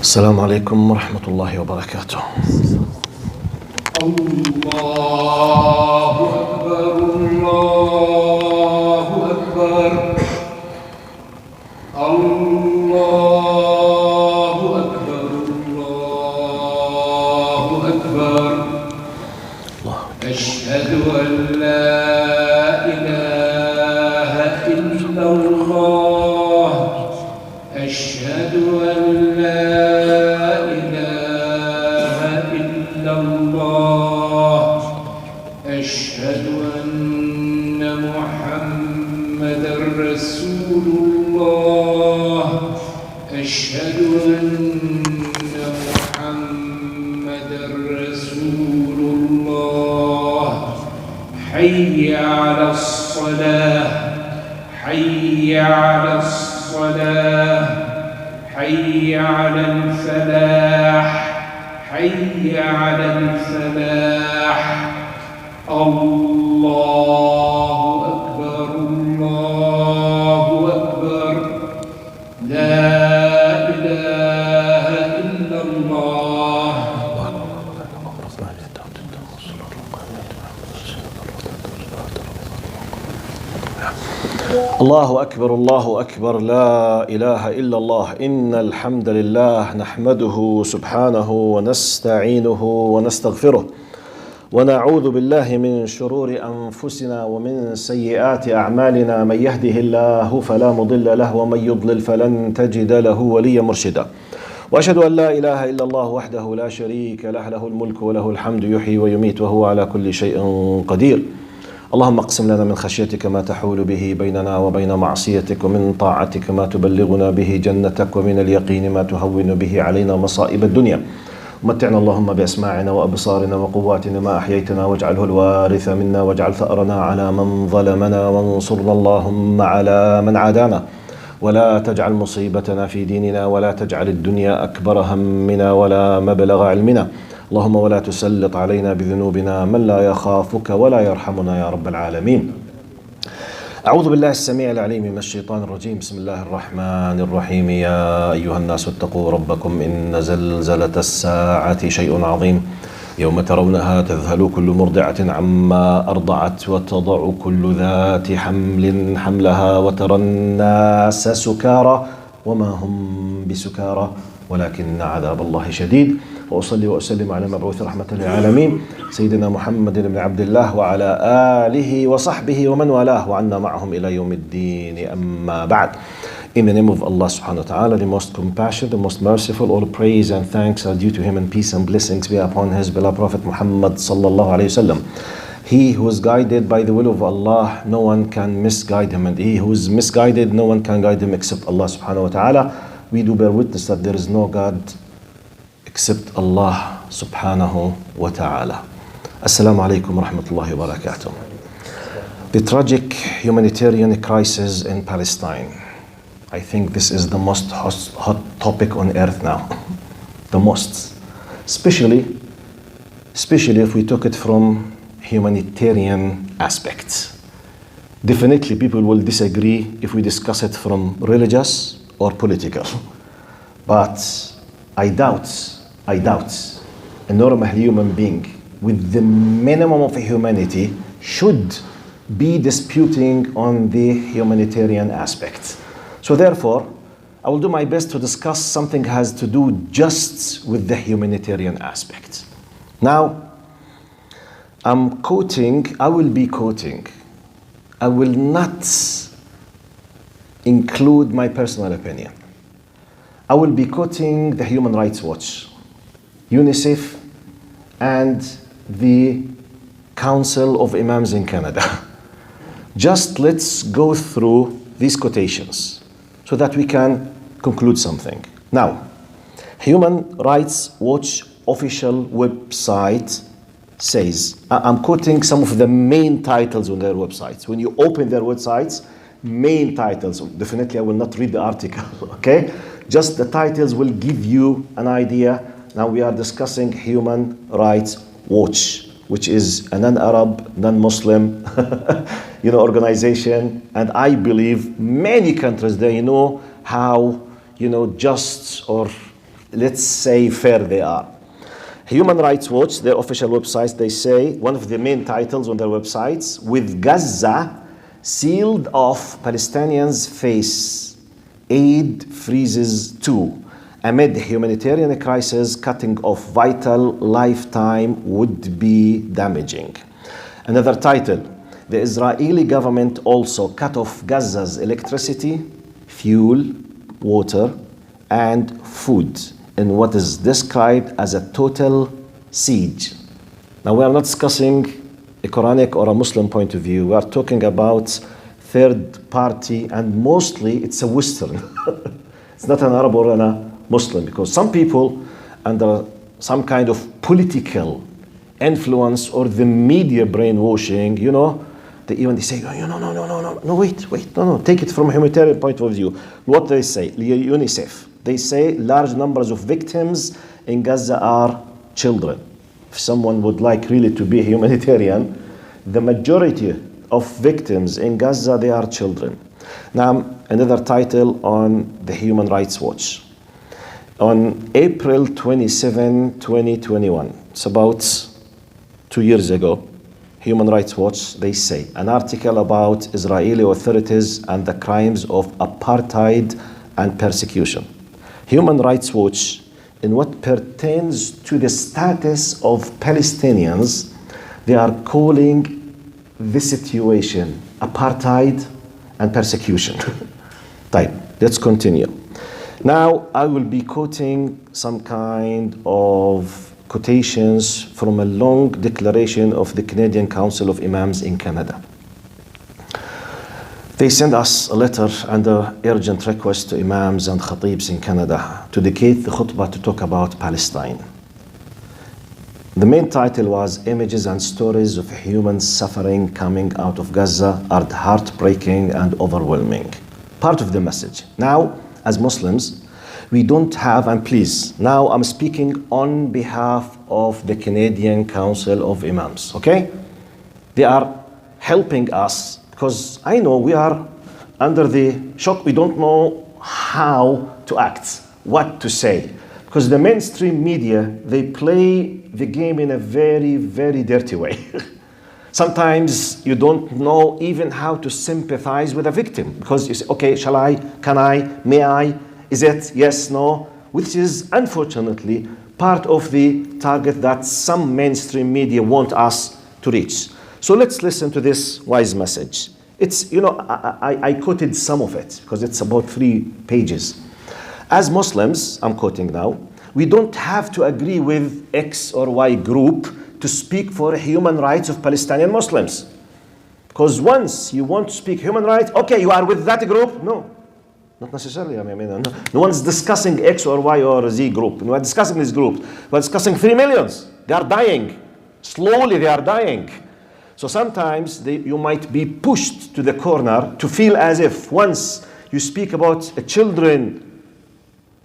السلام عليكم ورحمة الله وبركاته. الله أكبر الله أكبر الله أكبر الله أكبر. أشهد أن لا إله إلا الله أشهد أن لا إله إلا الله أشهد أن محمدًا رسول الله أشهد أن محمدًا رسول الله. حي على الصلاة حي على الصلاة حي على الفلاح حي على الفلاح. الله أكبر الله أكبر. لا إله إلا الله. الله أكبر الله أكبر. لا إله إلا الله. إن الحمد لله نحمده سبحانه ونستعينه ونستغفره ونعوذ بالله من شرور أنفسنا ومن سيئات أعمالنا. من يهده الله فلا مضل له ومن يضلل فلن تجد له وليا مرشدا. وأشهد أن لا إله إلا الله وحده لا شريك له له الملك وله الحمد يحيي ويميت وهو على كل شيء قدير. اللهم اقسم لنا من خشيتك ما تحول به بيننا وبين معصيتك ومن طاعتك ما تبلغنا به جنتك ومن اليقين ما تهون به علينا مصائب الدنيا. متعنا اللهم بأسماعنا وأبصارنا وقواتنا ما أحييتنا واجعله الوارث منا واجعل ثأرنا على من ظلمنا وانصرنا اللهم على من عادانا ولا تجعل مصيبتنا في ديننا ولا تجعل الدنيا أكبر همنا ولا مبلغ علمنا. اللهم ولا تسلط علينا بذنوبنا من لا يخافك ولا يرحمنا يا رب العالمين. أعوذ بالله السميع العليم من الشيطان الرجيم. بسم الله الرحمن الرحيم. يا أيها الناس اتقوا ربكم إن زلزلة الساعة شيء عظيم يوم ترونها تذهل كل مرضعة عما أرضعت وتضع كل ذات حمل حملها وترى الناس سكارى وما هم بسكارى ولكن عذاب الله شديد. وأصلي وأسلم على مبعوث رحمة للعالمين سيدنا محمد بن عبد الله وعلى آله وصحبه ومن والاه وعنا معهم إلى يوم الدين. أما بعد. In the name of Allah subhanahu wa ta'ala, the most compassionate, the most merciful, all praise and thanks are due to him and peace and blessings be upon his beloved Prophet Muhammad sallallahu alayhi wasallam. He who is guided by the will of Allah, no one can misguide him, and he who is misguided, no one can guide him except Allah subhanahu wa ta'ala. We do bear witness that there is no God except Allah subhanahu wa ta'ala. Assalamu alaikum wa rahmatullahi wa barakatuh. The tragic humanitarian crisis in Palestine. I think this is the most hot topic on earth now. The most. Especially if we took it from humanitarian aspects. Definitely people will disagree if we discuss it from religious or political. But I doubt a normal human being with the minimum of humanity should be disputing on the humanitarian aspect. So therefore, I will do my best to discuss something has to do just with the humanitarian aspect. Now, I will be quoting. I will not include my personal opinion. I will be quoting the Human Rights Watch, UNICEF, and the Council of Imams in Canada. Just let's go through these quotations so that we can conclude something. Now, Human Rights Watch official website says, I'm quoting some of the main titles on their websites. When you open their websites, main titles, definitely I will not read the article, okay? Just the titles will give you an idea. Now we are discussing Human Rights Watch, which is a non-Arab, non-Muslim organization. And I believe many countries, they know how just or let's say, fair they are. Human Rights Watch, their official website, they say, one of the main titles on their websites, with Gaza sealed off, Palestinians face aid freezes too. Amid the humanitarian crisis, cutting off vital lifetime would be damaging. Another title, the Israeli government also cut off Gaza's electricity, fuel, water, and food in what is described as a total siege. Now, we are not discussing a Quranic or a Muslim point of view. We are talking about third party, and mostly it's a Western. It's not an Arab or a Muslim, because some people under some kind of political influence or the media brainwashing, you know, they say, no, wait, take it from a humanitarian point of view. What they say, UNICEF, they say large numbers of victims in Gaza are children. If someone would like really to be a humanitarian, the majority of victims in Gaza, they are children. Now, another title on the Human Rights Watch. On April 27, 2021, it's about 2 years ago, Human Rights Watch, they say, an article about Israeli authorities and the crimes of apartheid and persecution. Human Rights Watch, in what pertains to the status of Palestinians, they are calling this situation apartheid and persecution. Let's continue. Now, I will be quoting some kind of quotations from a long declaration of the Canadian Council of Imams in Canada. They sent us a letter and an urgent request to Imams and Khatibs in Canada to dedicate the khutbah to talk about Palestine. The main title was Images and Stories of Human Suffering Coming Out of Gaza Are Heartbreaking and Overwhelming. Part of the message. Now, as Muslims, we don't have, and please, now I'm speaking on behalf of the Canadian Council of Imams, okay? They are helping us because I know we are under the shock. We don't know how to act, what to say. Because the mainstream media, they play the game in a very, very dirty way. Sometimes you don't know even how to sympathize with a victim because you say, okay, shall I, can I, may I? Is it yes, no? Which is unfortunately part of the target that some mainstream media want us to reach. So let's listen to this wise message. It's, you know, I quoted some of it because it's about 3 pages. As Muslims, I'm quoting now, we don't have to agree with X or Y group to speak for human rights of Palestinian Muslims. Because once you want to speak human rights, okay, you are with that group? No. Not necessarily. I mean, no one's discussing X or Y or Z group. We're discussing this group. We're discussing 3 million. They are dying. Slowly they are dying. So sometimes you might be pushed to the corner to feel as if once you speak about children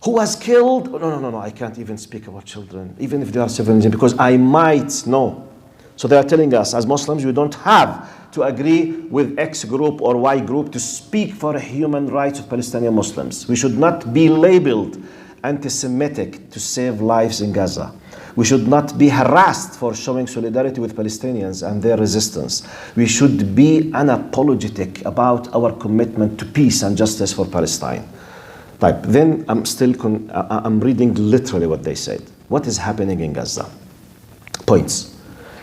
who was killed, no, I can't even speak about children, even if they are civilians, because I might know. So they are telling us, as Muslims, we don't have to agree with X group or Y group to speak for the human rights of Palestinian Muslims. We should not be labeled anti-Semitic to save lives in Gaza. We should not be harassed for showing solidarity with Palestinians and their resistance. We should be unapologetic about our commitment to peace and justice for Palestine. Then I'm reading literally what they said. What is happening in Gaza? Points.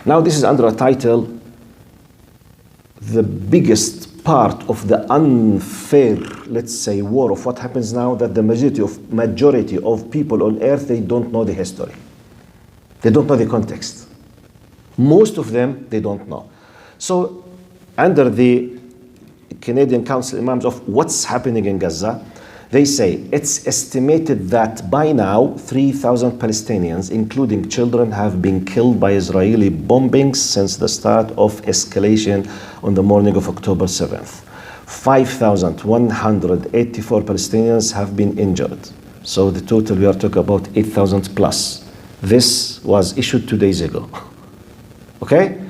Now this is under a title, the biggest part of the unfair, let's say, war of what happens now, that the majority of people on earth, they don't know the history. They don't know the context. Most of them, they don't know. So under the Canadian Council Imams of what's happening in Gaza, they say it's estimated that by now 3,000 Palestinians, including children, have been killed by Israeli bombings since the start of escalation on the morning of October 7th. 5,184 Palestinians have been injured. So the total, we are talking about 8,000 plus. This was issued 2 days ago. Okay?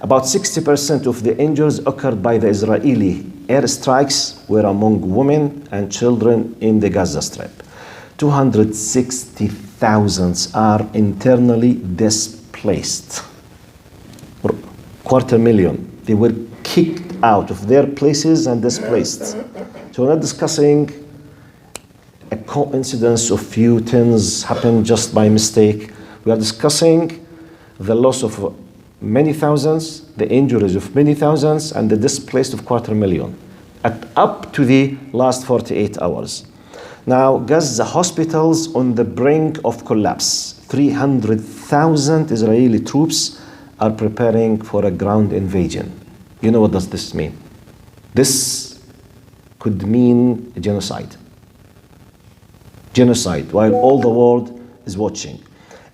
About 60% of the injuries occurred by the Israeli airstrikes were among women and children in the Gaza Strip. 260 thousands are internally displaced. 250,000. They were kicked out of their places and displaced. So we're not discussing a coincidence of few tens happened just by mistake. We are discussing the loss of many thousands, the injuries of many thousands, and the displaced of 250,000 up to the last 48 hours. Now, Gaza hospitals on the brink of collapse. 300,000 Israeli troops are preparing for a ground invasion. You know what does this mean? This could mean a genocide. Genocide, while all the world is watching.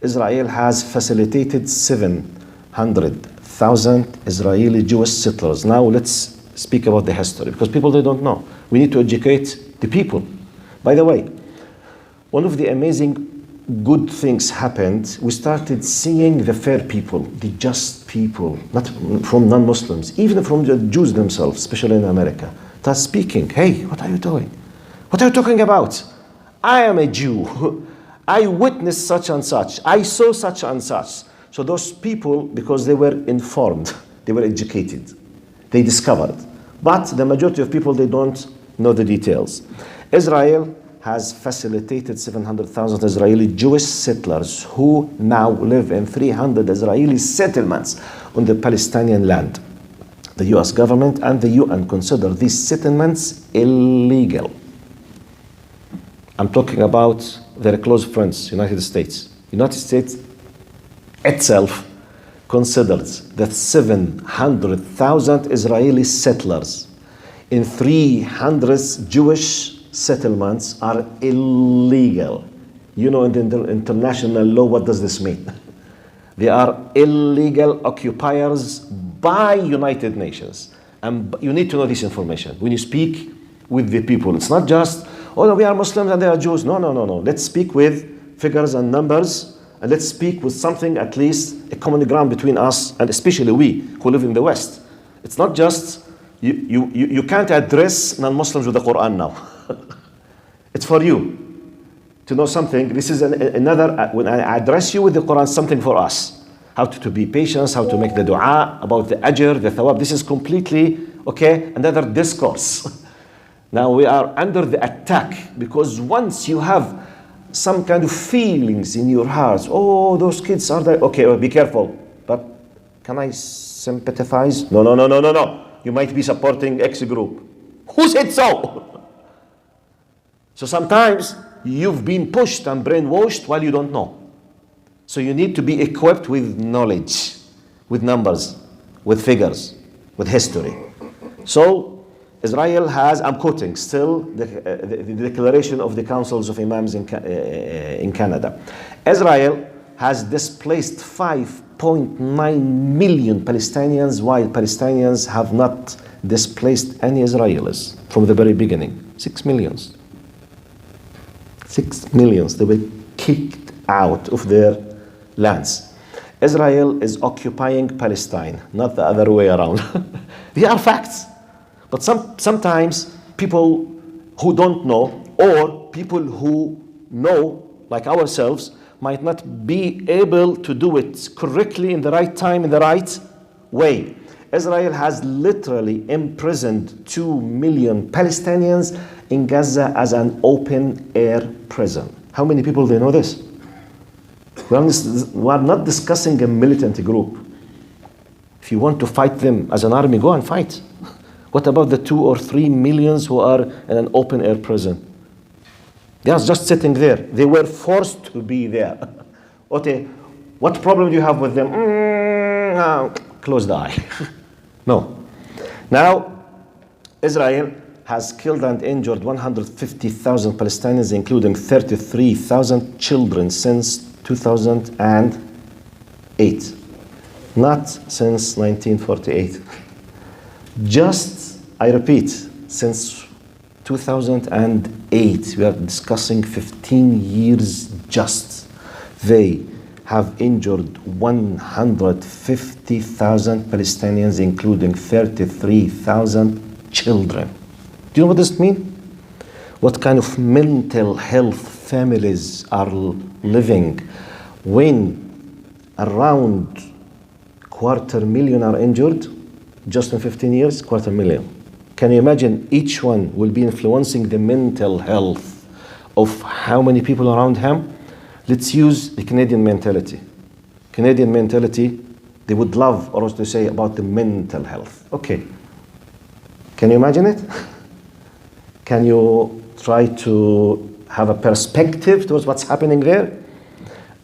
Israel has facilitated 700,000 Israeli Jewish settlers. Now let's speak about the history, because people, they don't know. We need to educate the people. By the way, one of the amazing good things happened. We started seeing the fair people, the just people, not from non-Muslims, even from the Jews themselves, especially in America, start speaking. Hey, what are you doing? What are you talking about? I am a Jew. I witnessed such and such. I saw such and such. So those people, because they were informed, they were educated, they discovered. But the majority of people, they don't know the details. Israel has facilitated 700,000 Israeli Jewish settlers who now live in 300 Israeli settlements on the Palestinian land. The US government and the UN consider these settlements illegal. I'm talking about their close friends, United States. United States itself considers that 700,000 Israeli settlers in 300 Jewish settlements are illegal. You know, in the international law, what does this mean? They are illegal occupiers by United Nations. And you need to know this information when you speak with the people. It's not just, oh no, we are Muslims and they are Jews. No. Let's speak with figures and numbers, and let's speak with something, at least a common ground between us, and especially we who live in the West. It's not just, you can't address non-Muslims with the Quran now. It's for you to know something. This is another, when I address you with the Quran, something for us. How to be patient, how to make the dua, about the ajr, the thawab. This is completely, okay, another discourse. Now we are under the attack, because once you have some kind of feelings in your heart, oh, those kids are there, okay, well, be careful. But can I sympathize? No. You might be supporting X group. Who said so? So sometimes you've been pushed and brainwashed while you don't know. So you need to be equipped with knowledge, with numbers, with figures, with history. So Israel has, I'm quoting still the declaration of the councils of imams in Canada. Israel has displaced 5.9 million Palestinians, while Palestinians have not displaced any Israelis from the very beginning. 6 millions. 6 millions. They were kicked out of their lands. Israel is occupying Palestine, not the other way around. They are facts. But sometimes people who don't know, or people who know, like ourselves, might not be able to do it correctly in the right time, in the right way. Israel has literally imprisoned 2 million Palestinians in Gaza as an open-air prison. How many people they know this? We are not discussing a militant group. If you want to fight them as an army, go and fight. What about the 2 or 3 millions who are in an open-air prison? They are just sitting there. They were forced to be there. Okay, what problem do you have with them? Close the eye. No. Now, Israel has killed and injured 150,000 Palestinians, including 33,000 children since 2008. Not since 1948. Just, I repeat, since 2008, we are discussing 15 years just. They have injured 150,000 Palestinians, including 33,000 children. Do you know what this means? What kind of mental health families are living when around 250,000 are injured just in 15 years? 250,000. Can you imagine each one will be influencing the mental health of how many people around him? Let's use the Canadian mentality. Canadian mentality, they would love for us to say about the mental health. Okay. Can you imagine it? Can you try to have a perspective towards what's happening there?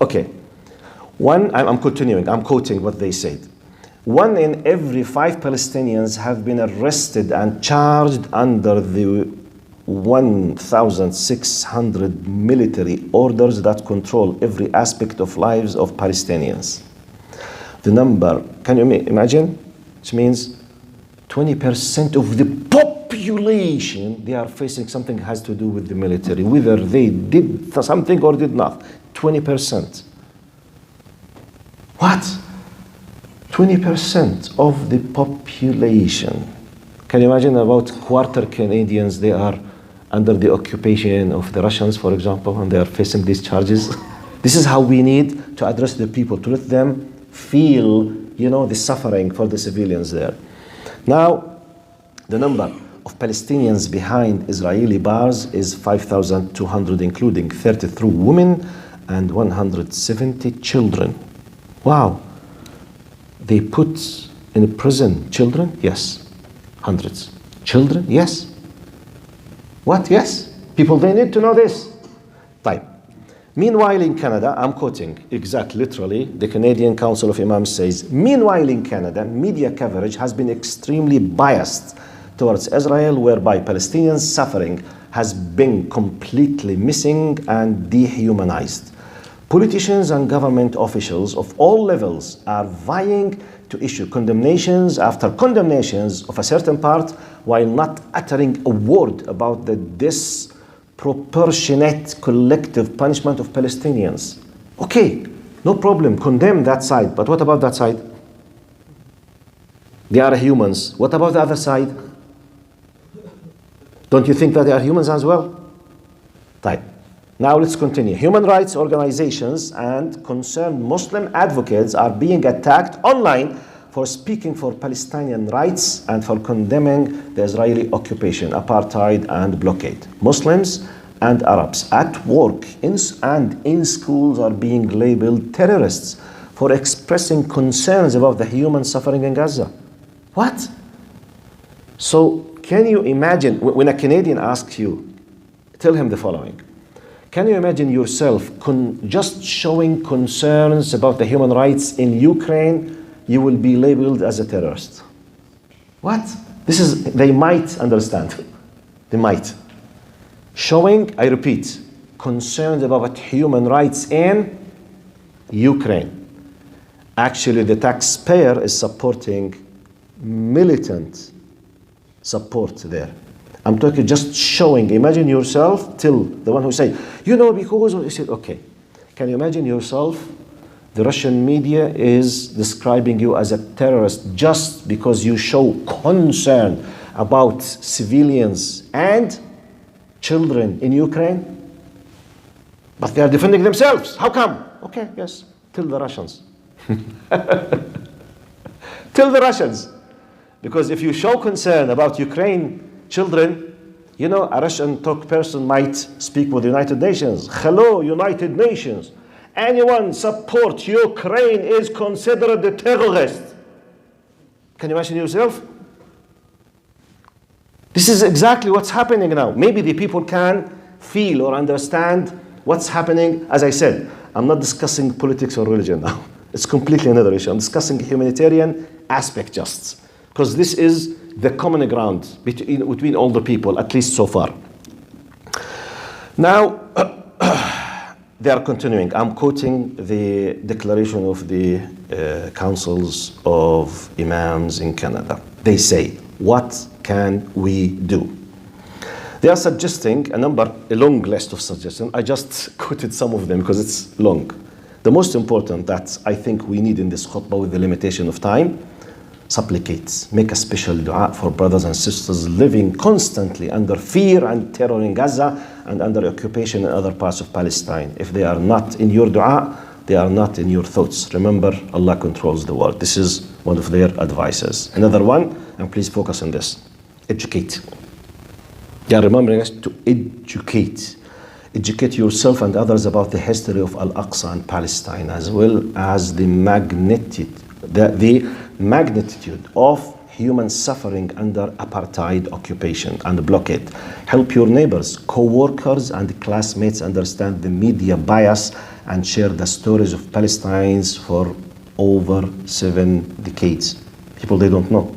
Okay. I'm continuing, I'm quoting what they said. 1 in every 5 Palestinians have been arrested and charged under the 1,600 military orders that control every aspect of lives of Palestinians. The number, can you imagine? Which means 20% of the population, they are facing something has to do with the military, whether they did something or did not. 20%. What? 20% of the population. Can you imagine about quarter Canadians, they are under the occupation of the Russians, for example, and they are facing these charges? This is how we need to address the people, to let them feel, the suffering for the civilians there. Now, the number of Palestinians behind Israeli bars is 5,200, including 33 women and 170 children. Wow. They put in prison children? Yes. Hundreds. Children? Yes. What? Yes. People, they need to know this. Right. Meanwhile in Canada, I'm quoting literally, the Canadian Council of Imams says, meanwhile in Canada, media coverage has been extremely biased towards Israel, whereby Palestinians' suffering has been completely missing and dehumanized. Politicians and government officials of all levels are vying to issue condemnations after condemnations of a certain part while not uttering a word about the disproportionate collective punishment of Palestinians. Okay, no problem, condemn that side, but what about that side? They are humans. What about the other side? Don't you think that they are humans as well? Right. Now let's continue. Human rights organizations and concerned Muslim advocates are being attacked online for speaking for Palestinian rights and for condemning the Israeli occupation, apartheid, and blockade. Muslims and Arabs at work and in schools are being labeled terrorists for expressing concerns about the human suffering in Gaza. What? So can you imagine, when a Canadian asks you, tell him the following. Can you imagine yourself just showing concerns about the human rights in Ukraine, you will be labeled as a terrorist? What? They might understand. They might. Showing, I repeat, concerns about human rights in Ukraine. Actually, the taxpayer is supporting militant support there. I'm talking just showing. Imagine yourself, till the one who say, because you said, okay. Can you imagine yourself? The Russian media is describing you as a terrorist just because you show concern about civilians and children in Ukraine. But they are defending themselves. How come? Okay, yes. Tell the Russians. Tell the Russians. Because if you show concern about Ukraine children, a Russian talk person might speak with the United Nations. Hello, United Nations. Anyone support Ukraine is considered a terrorist. Can you imagine yourself? This is exactly what's happening now. Maybe the people can feel or understand what's happening. As I said, I'm not discussing politics or religion now. It's completely another issue. I'm discussing humanitarian aspect just. Because this is the common ground between all the people, at least so far. Now, they are continuing. I'm quoting the declaration of the councils of imams in Canada. They say, what can we do? They are suggesting a long list of suggestions. I just quoted some of them because it's long. The most important that I think we need in this khutbah with the limitation of time, Supplicate. Make a special dua for brothers and sisters living constantly under fear and terror in Gaza and under occupation in other parts of Palestine. If they are not in your dua, they are not in your thoughts. Remember, Allah controls the world. This is one of their advices. Another one, and please focus on this. Educate. They are remembering us to educate. Educate yourself and others about the history of Al-Aqsa and Palestine, as well as the magnitude of human suffering under apartheid occupation and blockade. Help your neighbors, co-workers, and classmates understand the media bias and share the stories of Palestinians for over 7 decades. People they don't know.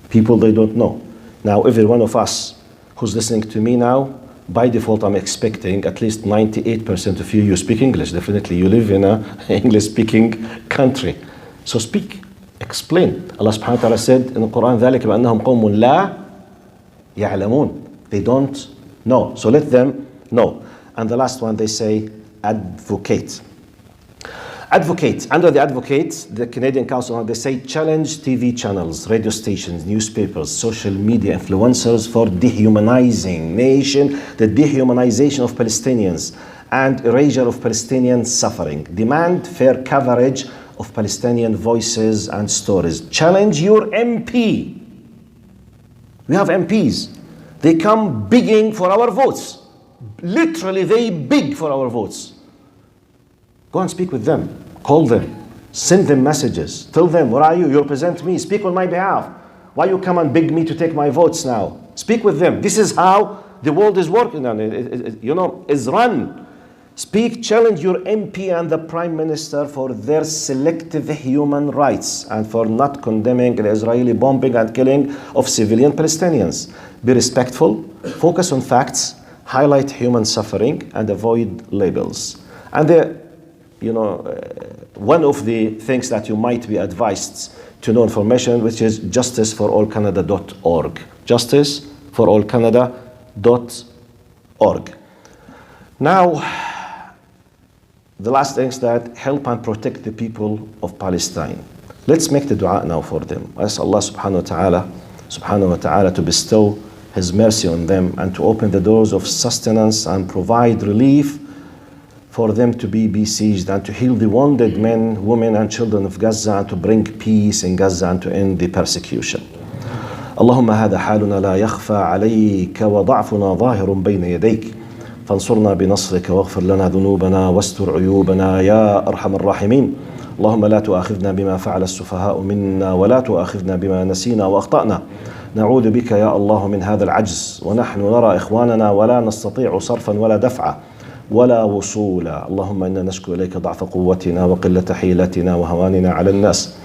People they don't know. Now, every one of us who's listening to me now, by default, I'm expecting at least 98% of you speak English. Definitely, you live in an English-speaking country. So speak, explain. Allah subhanahu wa ta'ala said in the Quran, ذَلِكَ بَأَنَّهُمْ قَوْمٌ لَا يَعْلَمُونَ. They don't know. So let them know. And the last one, they say, advocate. Advocate. Under the advocate, the Canadian Council, they say challenge TV channels, radio stations, newspapers, social media influencers for dehumanizing the dehumanization of Palestinians and erasure of Palestinian suffering. Demand fair coverage of Palestinian voices and stories. Challenge your MP. We have MPs. They come begging for our votes. Literally, they beg for our votes. Go and speak with them. Call them. Send them messages. Tell them, where are you? You represent me. Speak on my behalf. Why you come and beg me to take my votes now? Speak with them. This is how the world is working on it. Is run. Speak, challenge your MP and the Prime Minister for their selective human rights and for not condemning the Israeli bombing and killing of civilian Palestinians. Be respectful, focus on facts, highlight human suffering, and avoid labels. And one of the things that you might be advised to know information, which is justiceforallcanada.org. Justiceforallcanada.org. Now, the last thing is that help and protect the people of Palestine. Let's make the dua now for them. Ask Allah subhanahu wa ta'ala to bestow His mercy on them and to open the doors of sustenance and provide relief for them to be besieged and to heal the wounded men, women, and children of Gaza and to bring peace in Gaza and to end the persecution. اللهم هذا حالنا لا يخفى عليك وضعفنا ظاهر بين يديك فانصرنا بنصرك واغفر لنا ذنوبنا واستر عيوبنا يا أرحم الراحمين. اللهم لا تؤاخذنا بما فعل السفهاء منا ولا تؤاخذنا بما نسينا وأخطأنا. نعوذ بك يا الله من هذا العجز ونحن نرى إخواننا ولا نستطيع صرفا ولا دفعا ولا وصولا. اللهم إنا نشكو إليك ضعف قوتنا وقلة حيلتنا وهواننا على الناس.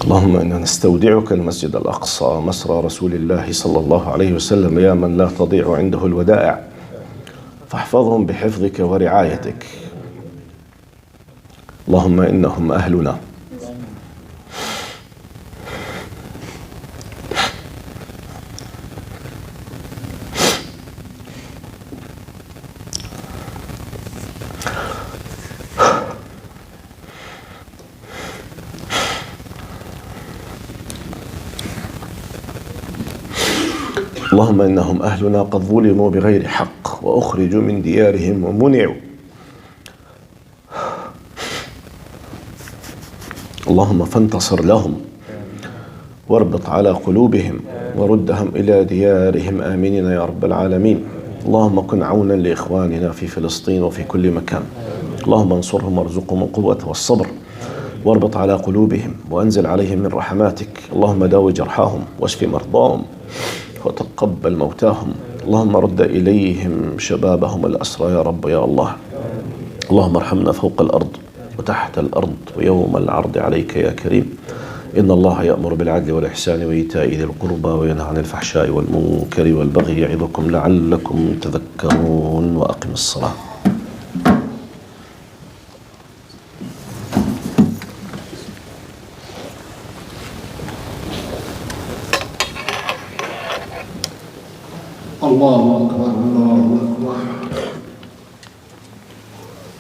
اللهم إنا نستودعك المسجد الأقصى مسرى رسول الله صلى الله عليه وسلم يا من لا تضيع عنده الودائع فاحفظهم بحفظك ورعايتك. اللهم إنهم أهلنا. اللهم إنهم أهلنا قد ظلموا بغير حق وأخرجوا من ديارهم ومنعوا. اللهم فانتصر لهم واربط على قلوبهم وردهم إلى ديارهم آمنين يا رب العالمين. اللهم كن عونا لإخواننا في فلسطين وفي كل مكان. اللهم انصرهم وارزقهم القوة والصبر واربط على قلوبهم وأنزل عليهم من رحماتك. اللهم داوي جرحاهم واشف مرضاهم وتقبل موتاهم. اللهم رد إليهم شبابهم الأسرى يا رب يا الله. اللهم ارحمنا فوق الأرض وتحت الأرض ويوم العرض عليك يا كريم. إن الله يأمر بالعدل والإحسان وإيتاء ذي القربى وينهى عن الفحشاء والمنكر والبغي يعظكم لعلكم تذكرون. وأقم الصلاة. الله أكبر الله